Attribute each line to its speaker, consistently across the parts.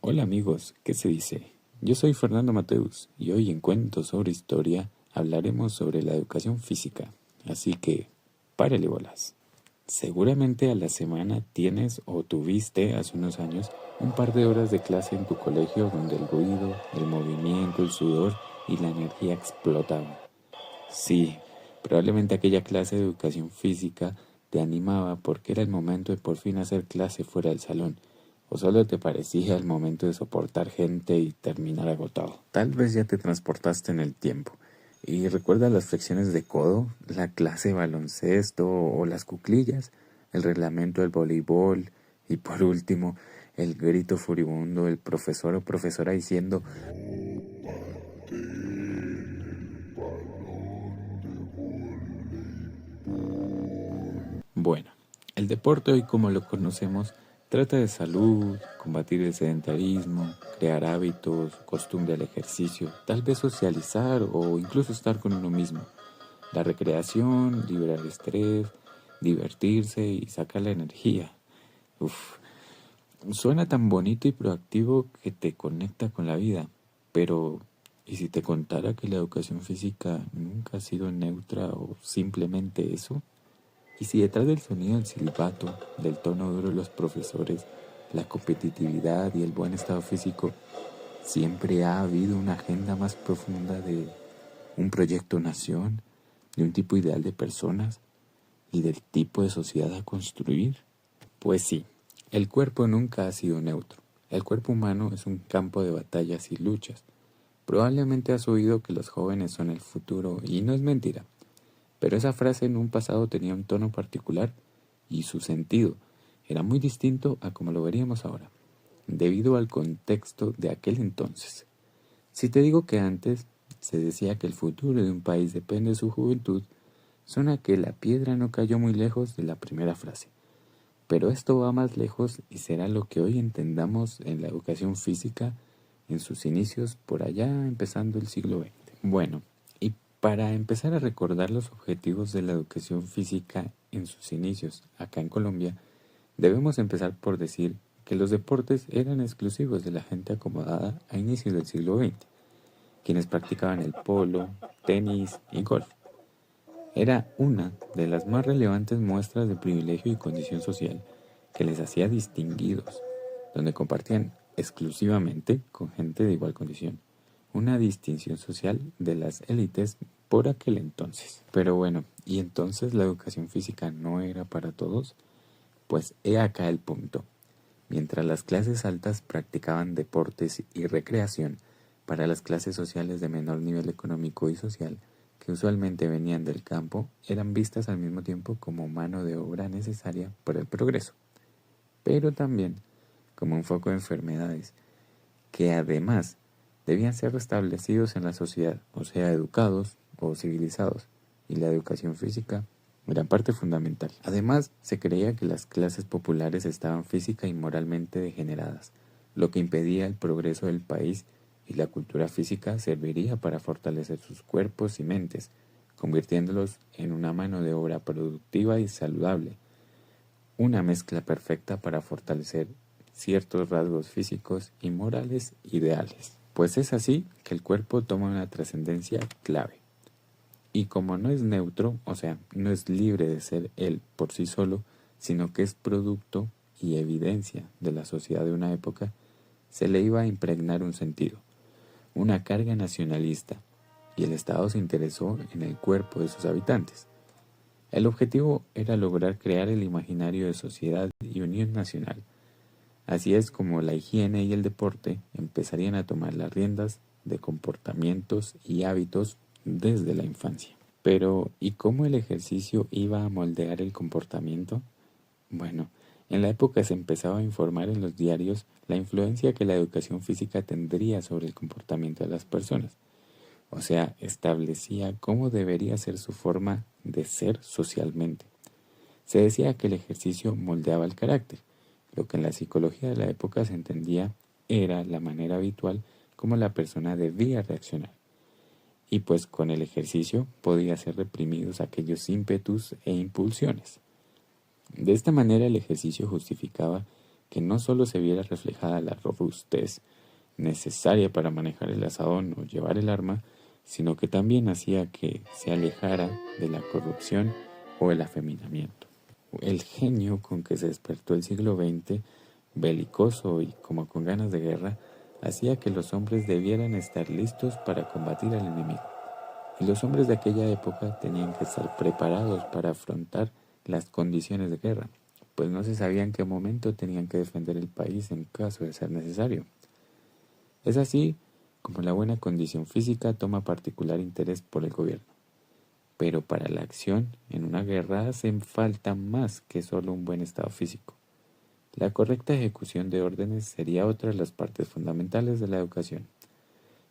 Speaker 1: Hola amigos, ¿qué se dice? Yo soy Fernando Mateus y hoy en Cuentos sobre Historia hablaremos sobre la educación física, así que párele bolas. Seguramente a la semana tienes o tuviste hace unos años un par de horas de clase en tu colegio donde el ruido, el movimiento, el sudor y la energía explotaban. Sí, probablemente aquella clase de educación física te animaba porque era el momento de por fin hacer clase fuera del salón, o solo te parecía el momento de soportar gente y terminar agotado. Tal vez ya te transportaste en el tiempo y recuerdas las flexiones de codo, la clase de baloncesto o las cuclillas, el reglamento del voleibol y por último el grito furibundo del profesor o profesora diciendo: bueno, el deporte hoy como lo conocemos trata de salud, combatir el sedentarismo, crear hábitos, costumbre al ejercicio, tal vez socializar o incluso estar con uno mismo. La recreación, liberar estrés, divertirse y sacar la energía. Uf, suena tan bonito y proactivo que te conecta con la vida, pero ¿y si te contara que la educación física nunca ha sido neutra o simplemente eso? Y si detrás del sonido del silbato, del tono duro de los profesores, la competitividad y el buen estado físico, siempre ha habido una agenda más profunda de un proyecto nación, de un tipo ideal de personas y del tipo de sociedad a construir. Pues sí, el cuerpo nunca ha sido neutro. El cuerpo humano es un campo de batallas y luchas. Probablemente has oído que los jóvenes son el futuro y no es mentira. Pero esa frase en un pasado tenía un tono particular y su sentido era muy distinto a como lo veríamos ahora, debido al contexto de aquel entonces. Si te digo que antes se decía que el futuro de un país depende de su juventud, suena que la piedra no cayó muy lejos de la primera frase. Pero esto va más lejos y será lo que hoy entendamos en la educación física en sus inicios por allá empezando el siglo XX. Bueno, y para empezar a recordar los objetivos de la educación física en sus inicios acá en Colombia, debemos empezar por decir que los deportes eran exclusivos de la gente acomodada a inicios del siglo XX, quienes practicaban el polo, tenis y golf. Era una de las más relevantes muestras de privilegio y condición social que les hacía distinguidos, donde compartían exclusivamente con gente de igual condición, una distinción social de las élites por aquel entonces. Pero bueno, ¿y entonces la educación física no era para todos? Pues he acá el punto. Mientras las clases altas practicaban deportes y recreación, para las clases sociales de menor nivel económico y social, que usualmente venían del campo, eran vistas al mismo tiempo como mano de obra necesaria para el progreso, pero también como un foco de enfermedades, que además debían ser restablecidos en la sociedad, o sea, educados o civilizados, y la educación física era parte fundamental. Además, se creía que las clases populares estaban física y moralmente degeneradas, lo que impedía el progreso del país, y la cultura física serviría para fortalecer sus cuerpos y mentes, convirtiéndolos en una mano de obra productiva y saludable, una mezcla perfecta para fortalecer ciertos rasgos físicos y morales ideales. Pues es así que el cuerpo toma una trascendencia clave. Y como no es neutro, o sea, no es libre de ser él por sí solo, sino que es producto y evidencia de la sociedad de una época, se le iba a impregnar un sentido, una carga nacionalista, y el Estado se interesó en el cuerpo de sus habitantes. El objetivo era lograr crear el imaginario de sociedad y unión nacional. Así es como la higiene y el deporte empezarían a tomar las riendas de comportamientos y hábitos desde la infancia. Pero, ¿y cómo el ejercicio iba a moldear el comportamiento? Bueno, en la época se empezaba a informar en los diarios la influencia que la educación física tendría sobre el comportamiento de las personas. O sea, establecía cómo debería ser su forma de ser socialmente. Se decía que el ejercicio moldeaba el carácter, lo que en la psicología de la época se entendía era la manera habitual como la persona debía reaccionar. Y pues con el ejercicio podía ser reprimidos aquellos ímpetus e impulsiones. De esta manera el ejercicio justificaba que no solo se viera reflejada la robustez necesaria para manejar el asadón o llevar el arma, sino que también hacía que se alejara de la corrupción o el afeminamiento. El genio con que se despertó el siglo XX, belicoso y como con ganas de guerra, hacía que los hombres debieran estar listos para combatir al enemigo. Y los hombres de aquella época tenían que estar preparados para afrontar las condiciones de guerra, pues no se sabía en qué momento tenían que defender el país en caso de ser necesario. Es así como la buena condición física toma particular interés por el gobierno. Pero para la acción en una guerra hacen falta más que solo un buen estado físico. La correcta ejecución de órdenes sería otra de las partes fundamentales de la educación.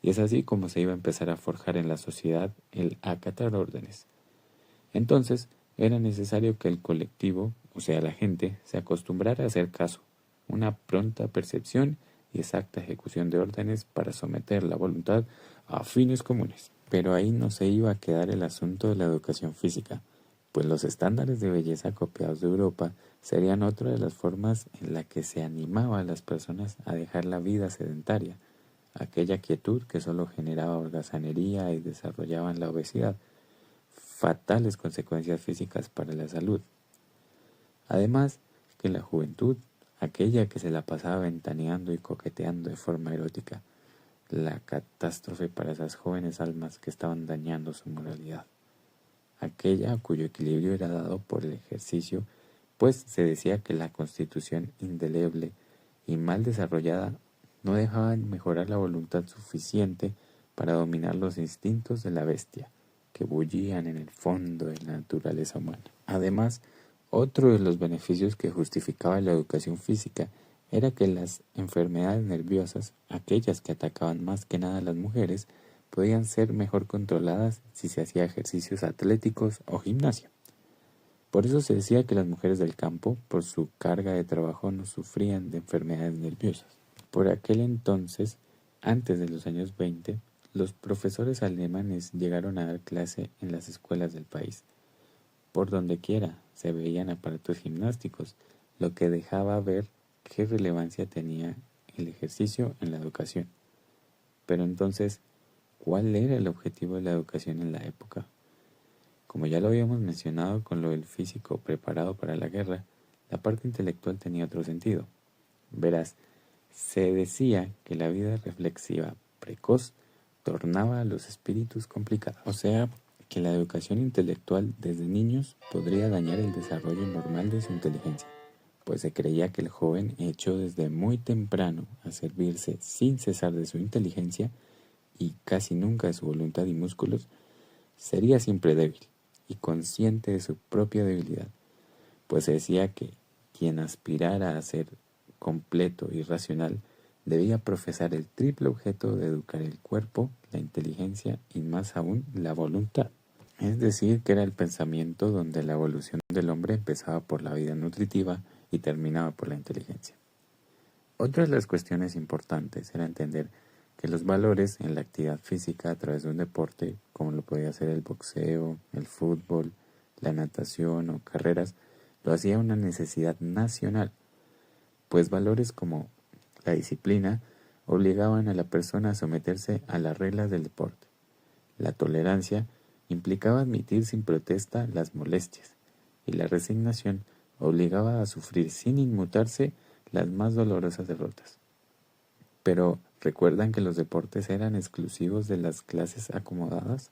Speaker 1: Y es así como se iba a empezar a forjar en la sociedad el acatar órdenes. Entonces, era necesario que el colectivo, o sea, la gente, se acostumbrara a hacer caso, una pronta percepción y exacta ejecución de órdenes para someter la voluntad a fines comunes. Pero ahí no se iba a quedar el asunto de la educación física, pues los estándares de belleza copiados de Europa serían otra de las formas en la que se animaba a las personas a dejar la vida sedentaria, aquella quietud que solo generaba holgazanería y desarrollaban la obesidad, fatales consecuencias físicas para la salud. Además, que la juventud, aquella que se la pasaba ventaneando y coqueteando de forma erótica, la catástrofe para esas jóvenes almas que estaban dañando su moralidad. Aquella cuyo equilibrio era dado por el ejercicio, pues se decía que la constitución indeleble y mal desarrollada no dejaba mejorar la voluntad suficiente para dominar los instintos de la bestia, que bullían en el fondo de la naturaleza humana. Además, otro de los beneficios que justificaba la educación física era que las enfermedades nerviosas, aquellas que atacaban más que nada a las mujeres, podían ser mejor controladas si se hacía ejercicios atléticos o gimnasia. Por eso se decía que las mujeres del campo, por su carga de trabajo, no sufrían de enfermedades nerviosas. Por aquel entonces, antes de los años 20, los profesores alemanes llegaron a dar clase en las escuelas del país. Por donde quiera se veían aparatos gimnásticos, lo que dejaba ver qué relevancia tenía el ejercicio en la educación. Pero entonces, ¿cuál era el objetivo de la educación en la época? Como ya lo habíamos mencionado con lo del físico preparado para la guerra, la parte intelectual tenía otro sentido. Verás, se decía que la vida reflexiva precoz tornaba a los espíritus complicados. O sea, que la educación intelectual desde niños podría dañar el desarrollo normal de su inteligencia, pues se creía que el joven hecho desde muy temprano a servirse sin cesar de su inteligencia y casi nunca de su voluntad y músculos, sería siempre débil y consciente de su propia debilidad, pues se decía que quien aspirara a ser completo y racional debía profesar el triple objeto de educar el cuerpo, la inteligencia y más aún la voluntad. Es decir, que era el pensamiento donde la evolución del hombre empezaba por la vida nutritiva y terminaba por la inteligencia. Otra de las cuestiones importantes era entender que los valores en la actividad física a través de un deporte, como lo podía ser el boxeo, el fútbol, la natación o carreras, lo hacía una necesidad nacional, pues valores como la disciplina obligaban a la persona a someterse a las reglas del deporte. La tolerancia implicaba admitir sin protesta las molestias, y la resignación obligaba a sufrir sin inmutarse las más dolorosas derrotas. Pero, ¿recuerdan que los deportes eran exclusivos de las clases acomodadas?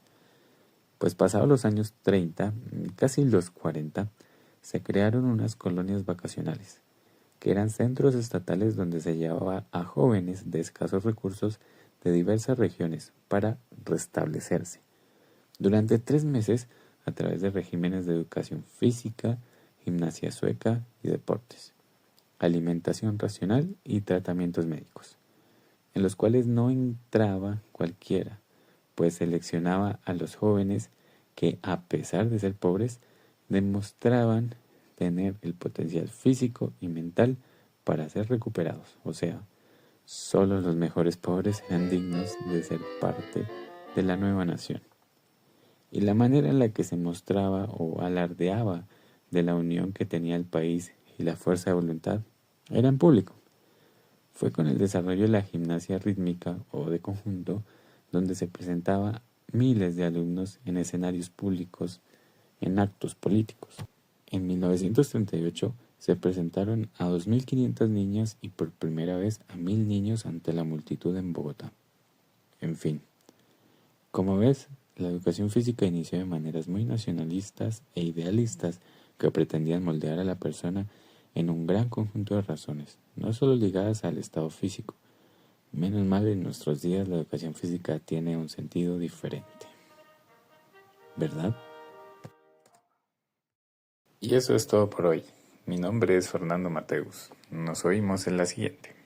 Speaker 1: Pues pasados los años 30, casi los 40, se crearon unas colonias vacacionales, que eran centros estatales donde se llevaba a jóvenes de escasos recursos de diversas regiones para restablecerse. Durante 3 meses, a través de regímenes de educación física, gimnasia sueca y deportes, alimentación racional y tratamientos médicos, en los cuales no entraba cualquiera, pues seleccionaba a los jóvenes que, a pesar de ser pobres, demostraban tener el potencial físico y mental para ser recuperados. O sea, solo los mejores pobres eran dignos de ser parte de la nueva nación. Y la manera en la que se mostraba o alardeaba de la unión que tenía el país y la fuerza de voluntad era en público. Fue con el desarrollo de la gimnasia rítmica o de conjunto donde se presentaba miles de alumnos en escenarios públicos en actos políticos. En 1938 se presentaron a 2.500 niñas y por primera vez a 1.000 niños ante la multitud en Bogotá. En fin, como ves, la educación física inició de maneras muy nacionalistas e idealistas que pretendían moldear a la persona en un gran conjunto de razones, no solo ligadas al estado físico. Menos mal en nuestros días la educación física tiene un sentido diferente, ¿verdad? Y eso es todo por hoy. Mi nombre es Fernando Mateus. Nos oímos en la siguiente.